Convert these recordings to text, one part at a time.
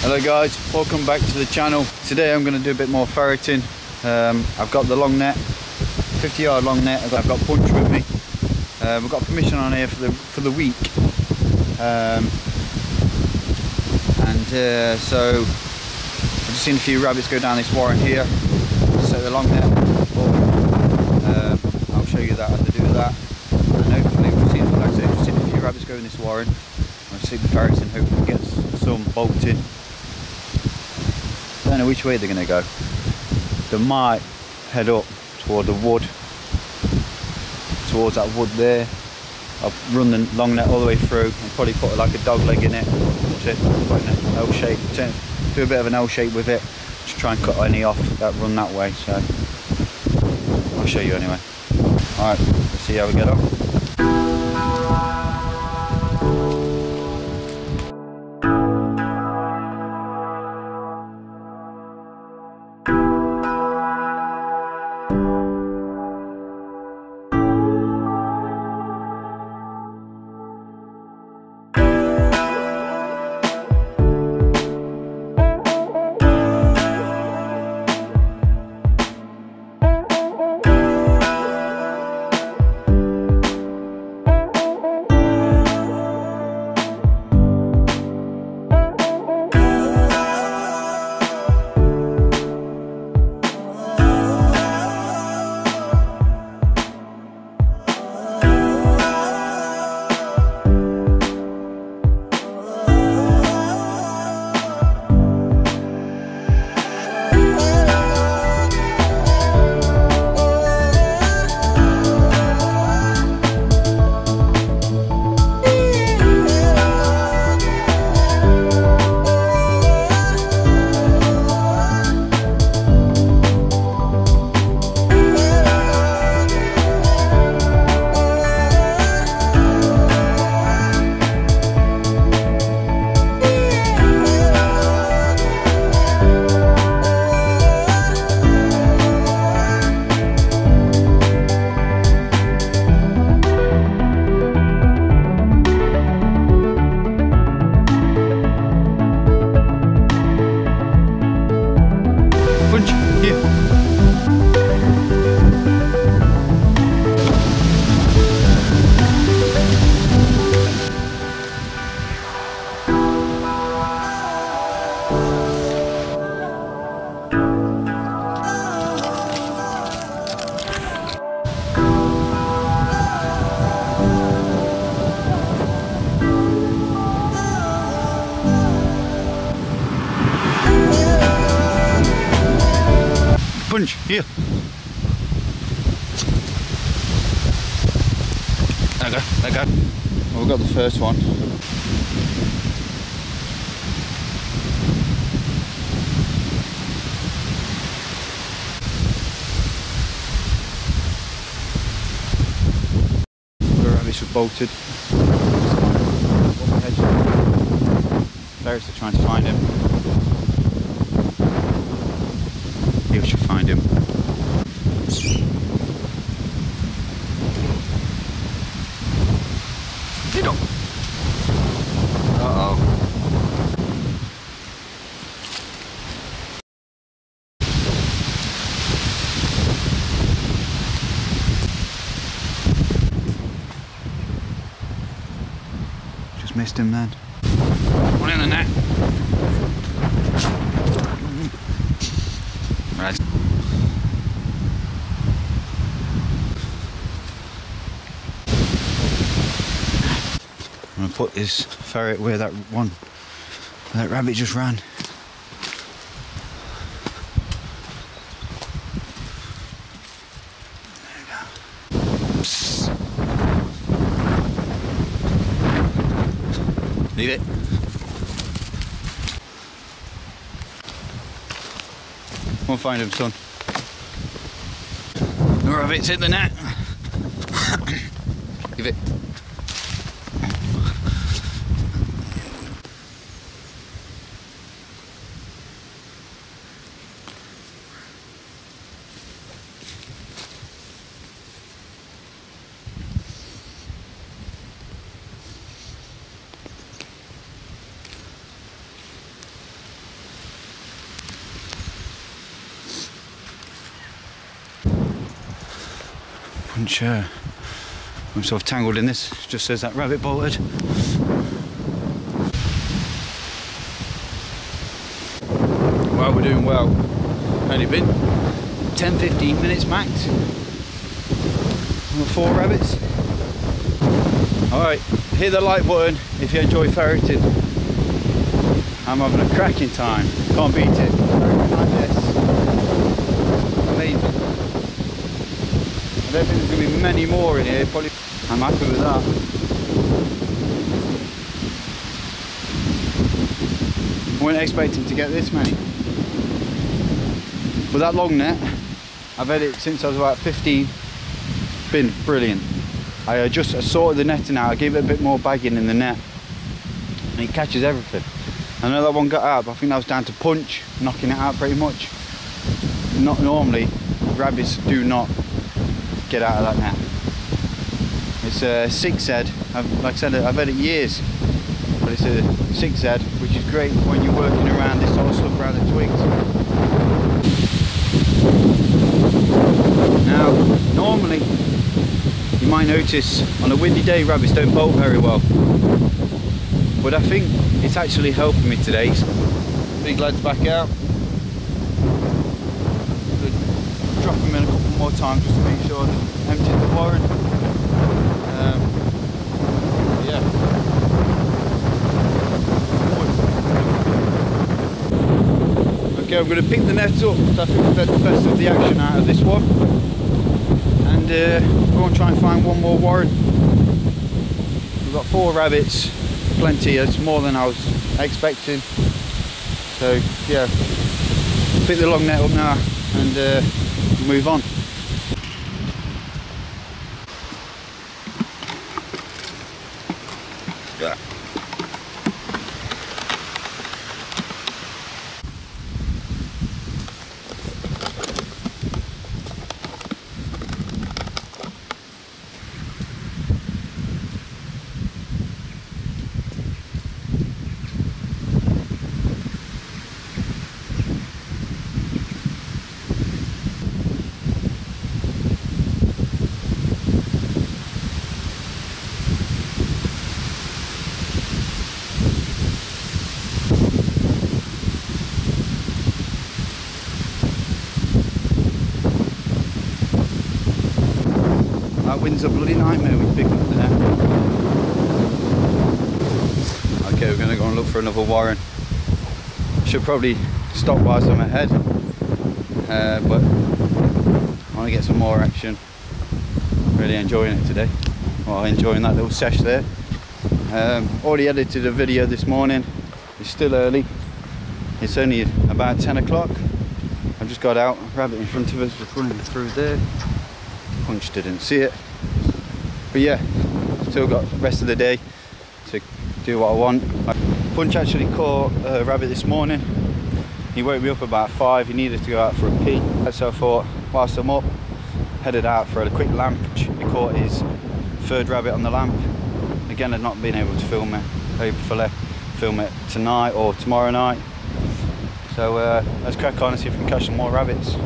Hello guys, welcome back to the channel. Today I'm going to do a bit more ferreting. I've got the long net, 50-yard long net. I've got Punch with me. We've got permission on here for the week, so I've just seen a few rabbits go down this warren here. Set the long net up. I'll show you that how to do that, and hopefully we've seen, like I say, we've seen a few rabbits go in this warren. I'll see the ferrets and hopefully get some bolting. I don't know which way they're going to go. They might head up toward the wood, towards that wood there. I'll run the long net all the way through and probably put like a dog leg in it, put an L shape, do a bit of an L shape with it, just try and cut any off that run that way. So I'll show you anyway. Alright, let's see how we get on. Punch, here. There you go. Well, we've got the first one. The rabbits are bolted. Ferrets are trying to find him. We should find him. Get up. Uh-oh. Just missed him then. One in the net. Right. I'm going to put this ferret where that rabbit just ran. There you go. Psst. Leave it. We'll find him, son. The rabbit's hit the net. Give it. Punch, I'm sort of tangled in this, it just says that rabbit bolted. Well, we're doing well. Only been 10-15 minutes max. 4 rabbits. Alright, hit the like button if you enjoy ferreting. I'm having a cracking time. Can't beat it. Ferreting like this. Amazing. I don't think there's going to be many more in here. Probably. I'm happy with that. I wasn't expecting to get this many. With that long net, I've had it since I was about 15. It's been brilliant. I just sorted the netting out. I gave it a bit more bagging in the net, and it catches everything. I know that one got out, but I think that was down to Punch knocking it out pretty much. Not normally, rabbits do not get out of that net. It's a 6Z. Like I said, I've had it years, but it's a 6Z, which is great when you're working around this sort of stuff around the twigs. Now, normally, you might notice on a windy day rabbits don't bolt very well, but I think it's actually helping me today. Big lad's back out. Drop him in a couple more times just to make sure I've emptied the warren. Yeah. Okay, I'm going to pick the net up, so I think we've had the best of the action out of this one. And we're going to try and find one more warren. We've got 4 rabbits, plenty. It's more than I was expecting. So yeah, pick the long net up now and move on. Yeah. That wind's a bloody nightmare with picking up the net. Okay, we're going to go and look for another warren. Should probably stop whilst I'm ahead, but I want to get some more action. Really enjoying it today. Well, enjoying that little sesh there. Already edited a video this morning. It's still early. It's only about 10 o'clock. I've just got out, rabbit in front of us, just running through there. Punch didn't see it, but yeah, still got the rest of the day to do what I want. Punch actually caught a rabbit this morning. He woke me up about 5. He needed to go out for a pee, so I thought whilst I'm up, headed out for a quick lamp. He caught his 3rd rabbit on the lamp. Again, I've not been able to film it. Hopefully film it tonight or tomorrow night. So let's crack on and see if we can catch some more rabbits.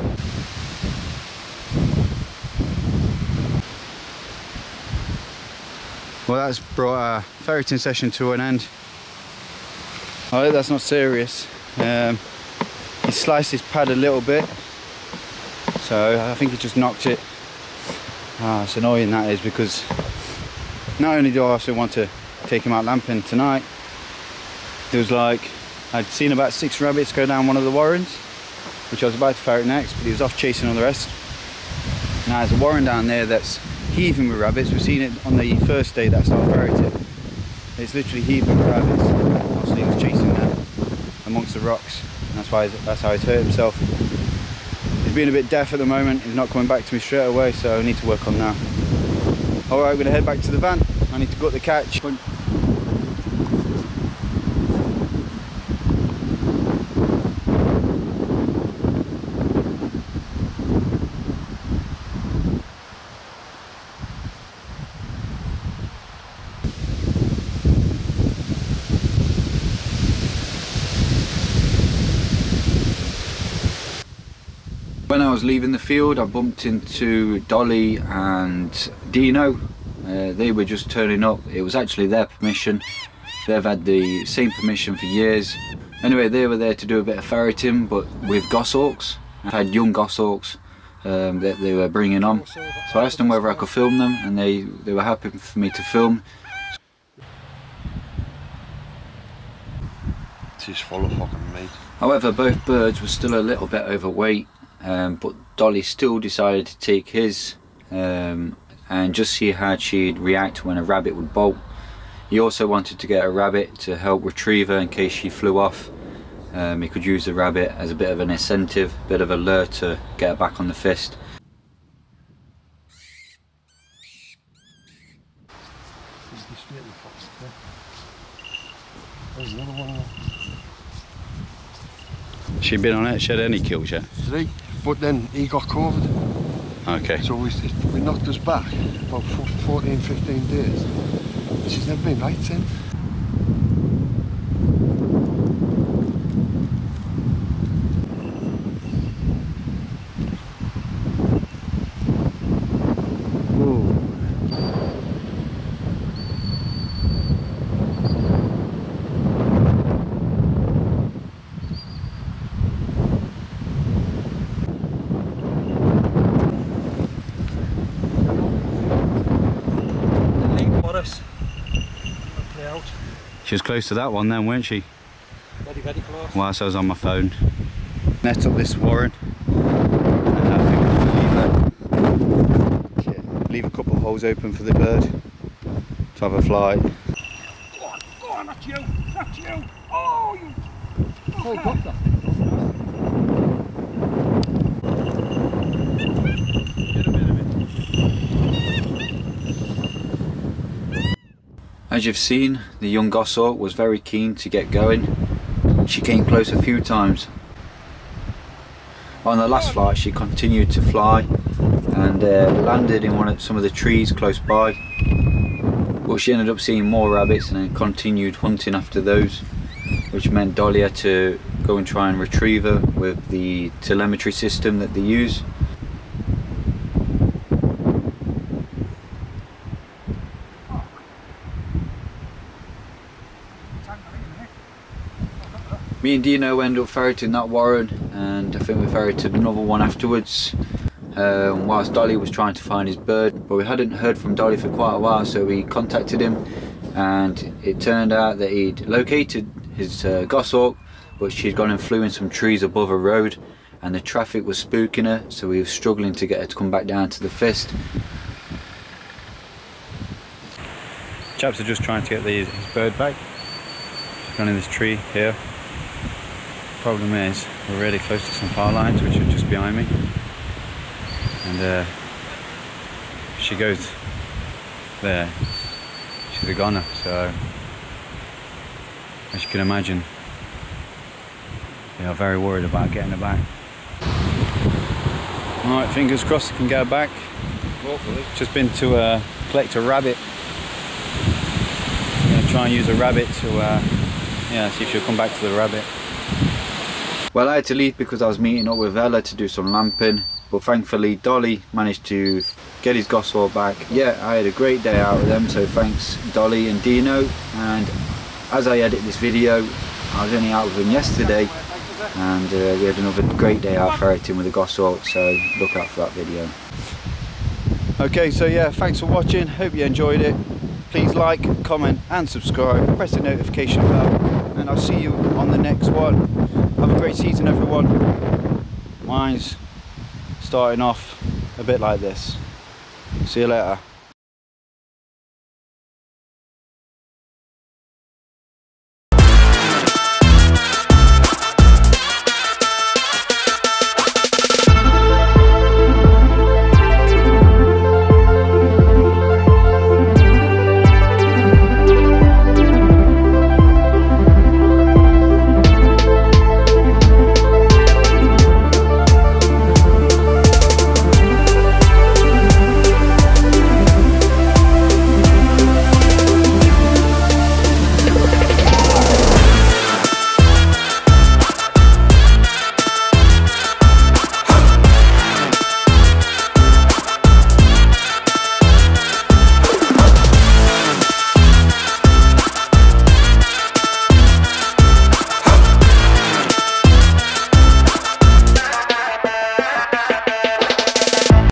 Well, that's brought our ferreting session to an end. I hope that's not serious. He sliced his pad a little bit, so I think he just knocked it. It's annoying, that is, because not only do I also want to take him out lamping tonight, there was like, I'd seen about 6 rabbits go down one of the warrens, which I was about to ferret next, but he was off chasing all the rest. Now there's a warren down there that's heaving with rabbits. We've seen it on the first day that I started ferreting. It's literally heaving with rabbits. Obviously he was chasing them amongst the rocks. And that's how he's hurt himself. He's been a bit deaf at the moment. He's not coming back to me straight away, so I need to work on that. Alright, we're going to head back to the van. I need to gut the catch. When I was leaving the field, I bumped into Dolly and Dino. They were just turning up. It was actually their permission. They've had the same permission for years. Anyway, they were there to do a bit of ferreting, but with goshawks. I had young goshawks that they were bringing on. So I asked them whether I could film them, and they were happy for me to film. She's full of fucking meat. However, both birds were still a little bit overweight, but Dolly still decided to take his and just see how she'd react when a rabbit would bolt. He also wanted to get a rabbit to help retrieve her in case she flew off. He could use the rabbit as a bit of an incentive, a bit of a lure to get her back on the fist. There's another one. She been on it? She had any kills yet? 3, but then he got COVID. Okay. So we knocked us back about 14, 15 days. She's never been right since. She was close to that one then, weren't she? Very, very close. Whilst I was on my phone. Net up this warren. And I think we'll leave a couple of holes open for the bird to have a flight. Go on, that's you, that's you. Oh, you. Oh, got that. Get a bit of it. As you've seen, the young goshawk was very keen to get going. She came close a few times. On the last flight she continued to fly and landed in some of the trees close by. But she ended up seeing more rabbits and then continued hunting after those, which meant Dolly had to go and try and retrieve her with the telemetry system that they use. Me and Dino ended up ferreting that warren, and I think we ferreted another one afterwards whilst Dolly was trying to find his bird. But we hadn't heard from Dolly for quite a while, so we contacted him, and it turned out that he'd located his goshawk, but she'd gone and flew in some trees above a road, and the traffic was spooking her, so we were struggling to get her to come back down to the fist. Chaps are just trying to get his bird back. She's gone in this tree here. Problem is, we're really close to some power lines which are just behind me, and she goes there, she's a goner, so as you can imagine they are very worried about getting her back. Alright, fingers crossed I can get her back. Hopefully. Just been to collect a rabbit. I'm going to try and use a rabbit to see if she'll come back to the rabbit. Well, I had to leave because I was meeting up with Ella to do some lamping, but thankfully Dolly managed to get his goshawk back. Yeah, I had a great day out with them, so thanks Dolly and Dino. And as I edit this video, I was only out with them yesterday, and we had another great day out ferreting with the goshawk, so look out for that video. Okay, so yeah, thanks for watching, hope you enjoyed it. Please like, comment and subscribe, press the notification bell, and I'll see you on the next one. Have a great season everyone. Mine's starting off a bit like this. See you later.